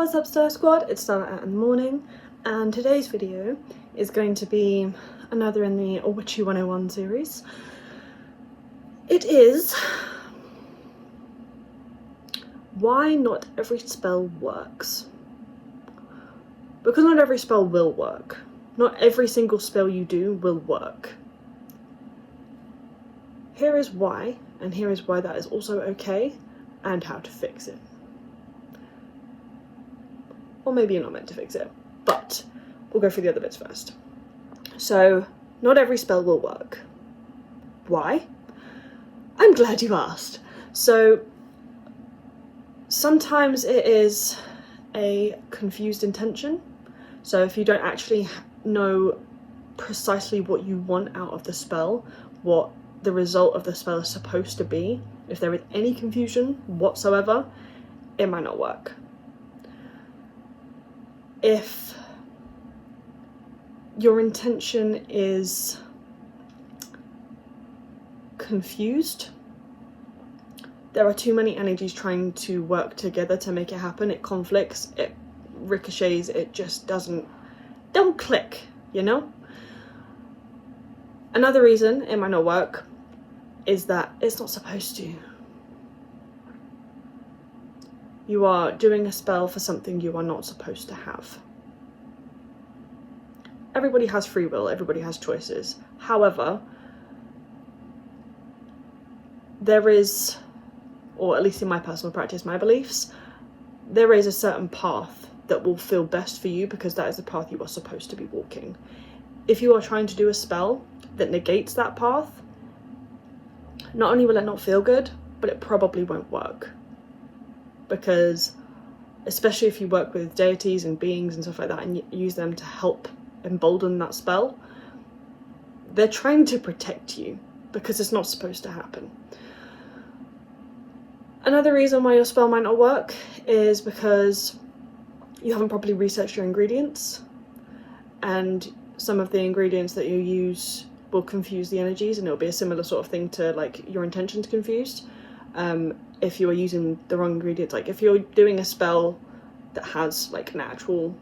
What's up, Star Squad? It's Starlight in the morning, and today's video is going to be another in the Witchy 101 series. It is why not every spell works. Because not every spell will work. Not every single spell you do will work. Here is why, and here is why that is also okay, and how to fix it. Or maybe you're not meant to fix it, but we'll go through the other bits first. So, not every spell will work. Why? I'm glad you asked. So, sometimes it is a confused intention. So if you don't actually know precisely what you want out of the spell, what the result of the spell is supposed to be, if there is any confusion whatsoever, it might not work. If your intention is confused, there are too many energies trying to work together to make it happen. It conflicts, it ricochets, it just don't click, you know? Another reason it might not work is that it's not supposed to. You are doing a spell for something you are not supposed to have. Everybody has free will, everybody has choices. However, there is, or at least in my personal practice, my beliefs, there is a certain path that will feel best for you because that is the path you are supposed to be walking. If you are trying to do a spell that negates that path, not only will it not feel good, but it probably won't work. Because, especially if you work with deities and beings and stuff like that and use them to help embolden that spell, they're trying to protect you because it's not supposed to happen. Another reason why your spell might not work is because you haven't properly researched your ingredients, and some of the ingredients that you use will confuse the energies, and it'll be a similar sort of thing to like your intentions confused. If you are using the wrong ingredients, like if you're doing a spell that has like an actual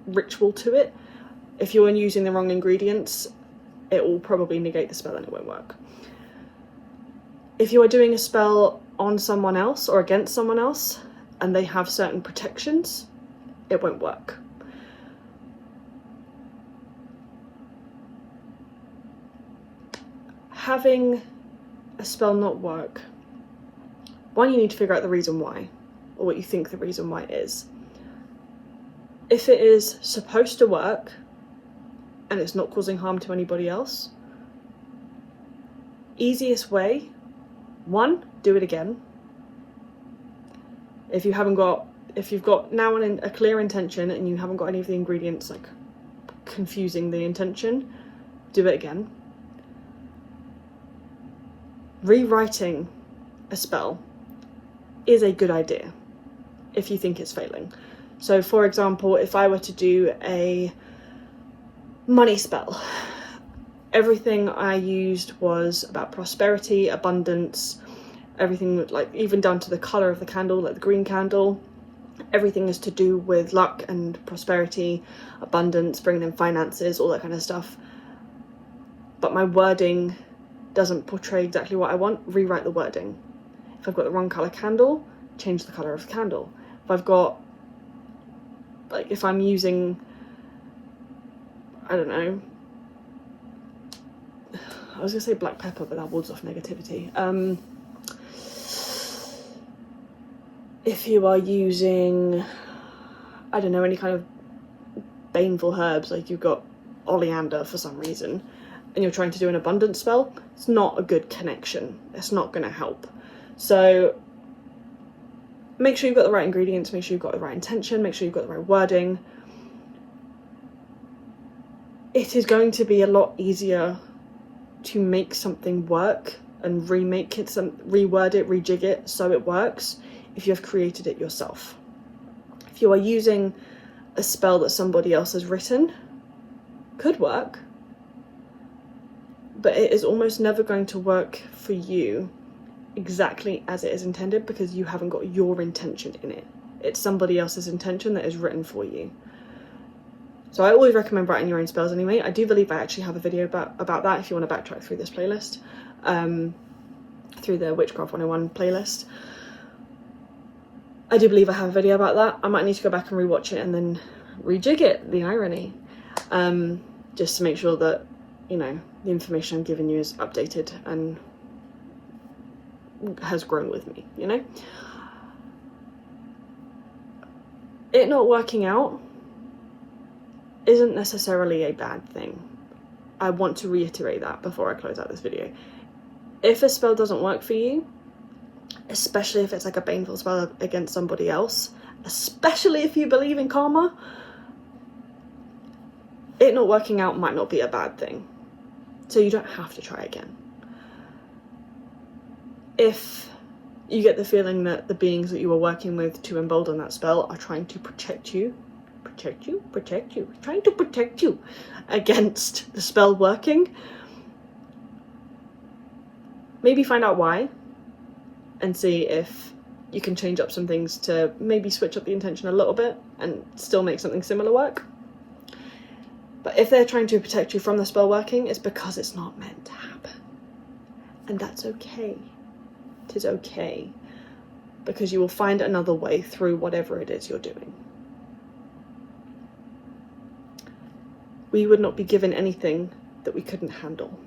ritual to it, if you're using the wrong ingredients, it will probably negate the spell and it won't work. If you are doing a spell on someone else or against someone else and they have certain protections, it won't work. Having a spell not work, one, you need to figure out the reason why, or what you think the reason why is. If it is supposed to work and it's not causing harm to anybody else, easiest way, one, do it again. If you've got now a clear intention and you haven't got any of the ingredients like confusing the intention, do it again. Rewriting a spell is a good idea if you think it's failing. So for example, if I were to do a money spell, everything I used was about prosperity, abundance, everything, like even down to the colour of the candle, like the green candle, everything is to do with luck and prosperity, abundance, bringing in finances, all that kind of stuff. But my wording doesn't portray exactly what I want, rewrite the wording. If I've got the wrong colour candle, change the colour of the candle. If I've got, like, if I'm using, I don't know, I was going to say black pepper, but that wards off negativity. If you are using, I don't know, any kind of baneful herbs, like you've got oleander for some reason, and you're trying to do an abundance spell, it's not a good connection. It's not going to help. So make sure you've got the right ingredients, make sure you've got the right intention, make sure you've got the right wording. It is going to be a lot easier to make something work and remake it, reword it, rejig it so it works if you have created it yourself. If you are using a spell that somebody else has written, could work, but it is almost never going to work for you exactly as it is intended because you haven't got your intention in it. it's somebody else's intention that is written for you. So I always recommend writing your own spells anyway. I do believe I actually have a video about that if you want to backtrack through this playlist, through the Witchcraft 101 playlist. I do believe I have a video about that. I might need to go back and rewatch it and then rejig it, the irony, just to make sure that, you know, the information I'm giving you is updated and has grown with me, you know? It not working out isn't necessarily a bad thing. I want to reiterate that before I close out this video. If a spell doesn't work for you, especially if it's like a baneful spell against somebody else, especially if you believe in karma, it not working out might not be a bad thing. So you don't have to try again. If you get the feeling that the beings that you are working with to embolden that spell are trying to trying to protect you against the spell working, maybe find out why and see if you can change up some things to maybe switch up the intention a little bit and still make something similar work. But if they're trying to protect you from the spell working, it's because it's not meant to happen. And that's okay. It is okay. Because you will find another way through whatever it is you're doing. We would not be given anything that we couldn't handle.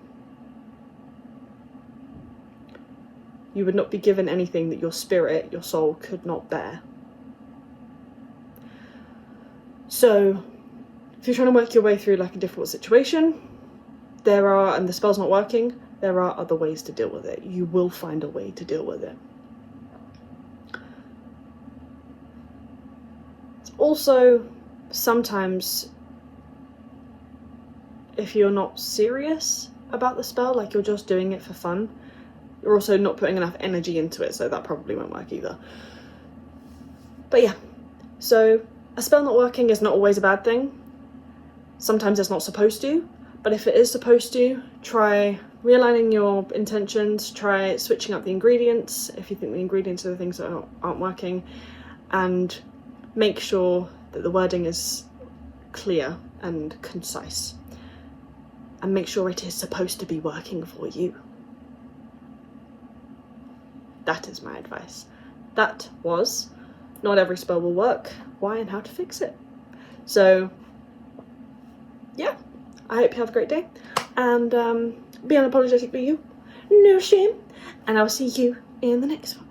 You would not be given anything that your spirit, your soul, could not bear. So, if you're trying to work your way through like a difficult situation, and the spell's not working, there are other ways to deal with it. You will find a way to deal with it. Also, sometimes, if you're not serious about the spell, like you're just doing it for fun, you're also not putting enough energy into it, so that probably won't work either. But yeah, so a spell not working is not always a bad thing. Sometimes it's not supposed to, but if it is supposed to, try realigning your intentions, try switching up the ingredients if you think the ingredients are the things that aren't working, and make sure that the wording is clear and concise, and make sure it is supposed to be working for you. That is my advice. That was Not Every Spell Will Work, Why and How to Fix It. So, yeah, I hope you have a great day, and be unapologetically you, no shame, and I'll see you in the next one.